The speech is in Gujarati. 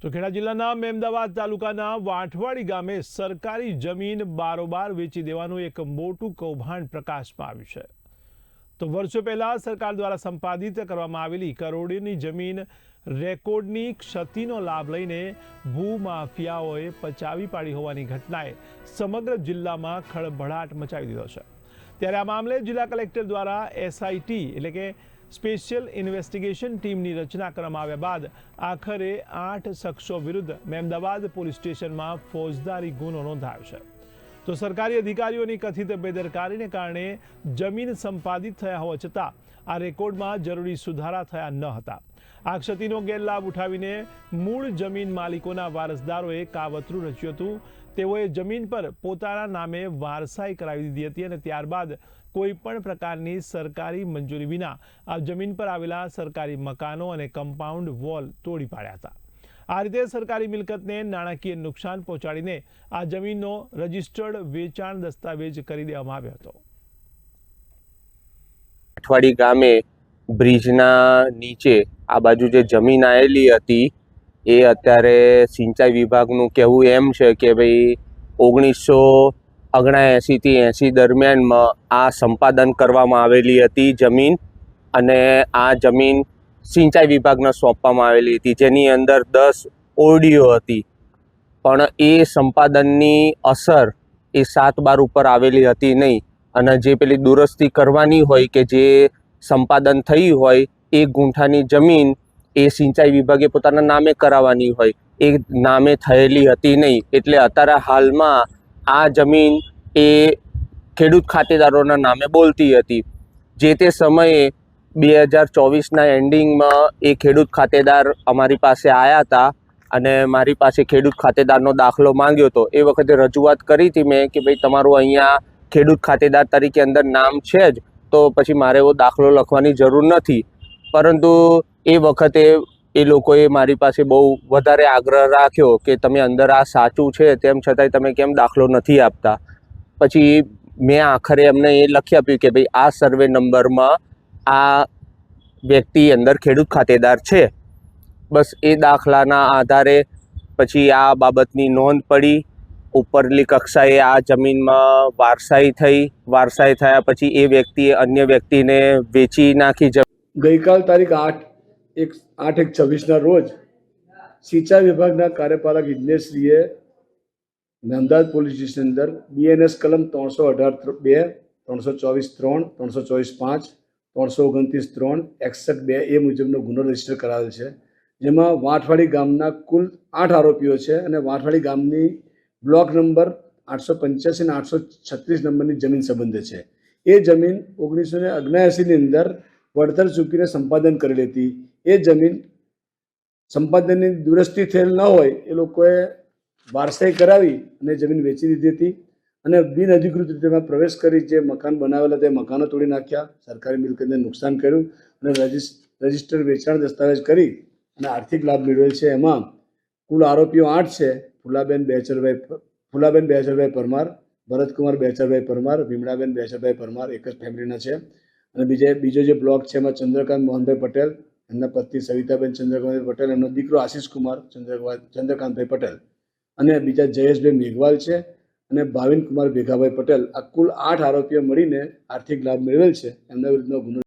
તો ખેડા જિલ્લાના મેમદાવાદ તાલુકાના વાંઠવાડી ગામે સરકારી જમીન બારોબાર વેચી દેવાનું એક મોટું કૌભાંડ પ્રકાશમાં આવ્યું છે। તો વર્ષો પહેલા સરકાર દ્વારા સંપાદિત કરવામાં આવેલી કરોડોની જમીન રેકોર્ડની ક્ષતિનો લાભ લઈને ભૂમાફિયાઓએ પચાવી પાડી હોવાની ઘટનાએ સમગ્ર જિલ્લામાં ખળભળાટ મચાવી દીધો છે। ત્યારે આ મામલે જિલ્લા કલેક્ટર દ્વારા એસઆઈટી એટલે કે સ્પેશિયલ ઇન્વેસ્ટિગેશન ટીમની રચના કરવામાં આવ્યા બાદ આખરે 8 શખ્સો વિરુદ્ધ મેમદાવાદ પોલીસ સ્ટેશનમાં ફોજદારી ગુનો નોંધાયો છે। તો સરકારી અધિકારીઓની કથિત બેદરકારીને કારણે જમીન સંપાદિત થયા હોવા છતાં આ રેકોર્ડમાં જરૂરી સુધારા થયા ન હતા। આ ક્ષતિનો ગેરલાભ ઉઠાવીને મૂળ જમીન માલિકોના વારસદારોએ કાવતરું રચ્યું હતું। તેઓએ જમીન પર પોતાના નામે વારસાઈ કરાવી દીધી હતી અને ત્યારબાદ કોઈ પણ પ્રકારની સરકારી મંજૂરી વિના આ જમીન પર આવેલા સરકારી મકાનો અને કમ્પાઉન્ડ વોલ તોડી પાડ્યા હતા। આ રીતે સરકારી મિલકતને નાણાકીય નુકસાન પહોંચાડીને આ જમીનનો રજિસ્ટર્ડ વેચાણ દસ્તાવેજ કરી દેવામાં આવ્યો હતો। વાંઠવાડી ગામે બ્રિજના નીચે આ બાજુ જે જમીન આવેલી હતી એ અત્યારે સિંચાઈ વિભાગનું કહેવું એમ છે કે ભાઈ 1979 થી 80 દરમિયાનમાં આ સંપાદન કરવામાં આવેલી હતી જમીન, અને આ જમીન સિંચાઈ વિભાગને સોંપવામાં આવેલી હતી, જેની અંદર 10 ઓરડીઓ હતી। પણ એ સંપાદનની અસર એ 7/12 ઉપર આવેલી હતી નહીં, અને જે પેલી દુરસ્તી કરવાની હોય કે જે સંપાદન થઈ હોય એ ગુંઠાની જમીન એ સિંચાઈ વિભાગે પોતાના નામે કરાવવાની હોય, એ નામે થયેલી હતી નહીં। એટલે અત્યારે હાલમાં આ જમીન એ ખેડૂત ખાતેદારોના નામે બોલતી હતી। જે તે સમયે 2024ના એન્ડિંગમાં એ ખેડૂત ખાતેદાર અમારી પાસે આવ્યા હતા અને મારી પાસે ખેડૂત ખાતેદારનો દાખલો માંગ્યો હતો। એ વખતે રજૂઆત કરી હતી મેં કે ભાઈ તમારું અહીંયા ખેડૂત ખાતેદાર તરીકે અંદર નામ છે જ, તો પછી મારે એવો દાખલો લખવાની જરૂર નથી। પરંતુ એ વખતે એ લોકોએ મારી પાસે બહુ વધારે આગ્રહ રાખ્યો કે તમે અંદર આ સાચું છે તેમ છતાંય તમે કેમ દાખલો નથી આપતા। પછી મેં આખરે એમને એ લખી આપ્યું કે ભાઈ આ સર્વે નંબરમાં આ વ્યક્તિ અંદર ખેડૂત ખાતેદાર છે। બસ એ દાખલાના આધારે પછી આ બાબતની નોંધ પડી, ઉપરલી કક્ષાએ આ જમીનમાં વારસાઈ થઈ। વારસાઈ થયા પછી એ વ્યક્તિએ અન્ય વ્યક્તિને વેચી નાખી। ગઈકાલ તારીખ 8/1/26ના રોજ સિંચાઈ વિભાગના કાર્યપાલક ઇજનેરશ્રીએ મેમદાવાદ પોલીસ સ્ટેશન અંદર BNS કલમ 318(2), 324(3), 324(5), 329(3), 61(2) એ મુજબનો ગુનો રજીસ્ટર કરાવેલ છે। જેમાં વાંઠવાડી ગામના કુલ 8 આરોપીઓ છે અને વાંઠવાડી ગામની બ્લોક નંબર 885 અને 836 નંબરની જમીન સંબંધે છે। એ જમીન 1979ની અંદર વળતર ચૂકીને સંપાદન કરેલી હતી। એ જમીન સંપાદનની દુરસ્તી થયેલ ન હોય એ લોકોએ વારસાઈ કરાવી અને જમીન વેચી દીધી હતી અને બિનઅધિકૃત રીતે પ્રવેશ કરી જે મકાન બનાવેલા તે મકાનો તોડી નાખ્યા, સરકારી મિલકતને નુકસાન કર્યું અને રજિસ્ટર્ડ વેચાણ દસ્તાવેજ કરી અને આર્થિક લાભ મેળવેલ છે। એમાં કુલ આરોપીઓ 8 છે। ફુલાબેન બેચરભાઈ પરમાર, ભરતકુમાર બેચરભાઈ પરમાર, વિમળાબેન બેચરભાઈ પરમાર એક જ ફેમિલીના છે। અને બીજો જે બ્લોક છે એમાં ચંદ્રકાંત મોહનભાઈ પટેલ, એમના પત્ની સવિતાબેન ચંદ્રકાંતભાઈ પટેલ, એમનો દીકરો આશીષ કુમાર ચંદ્રકાંતભાઈ પટેલ અને બીજા જયેશભાઈ મેઘવાલ છે અને ભાવિન કુમાર ભેગાભાઈ પટેલ। આ કુલ 8 આરોપીઓ મળીને આર્થિક લાભ મેળવેલ છે। એમના વિરુદ્ધનો ગુનો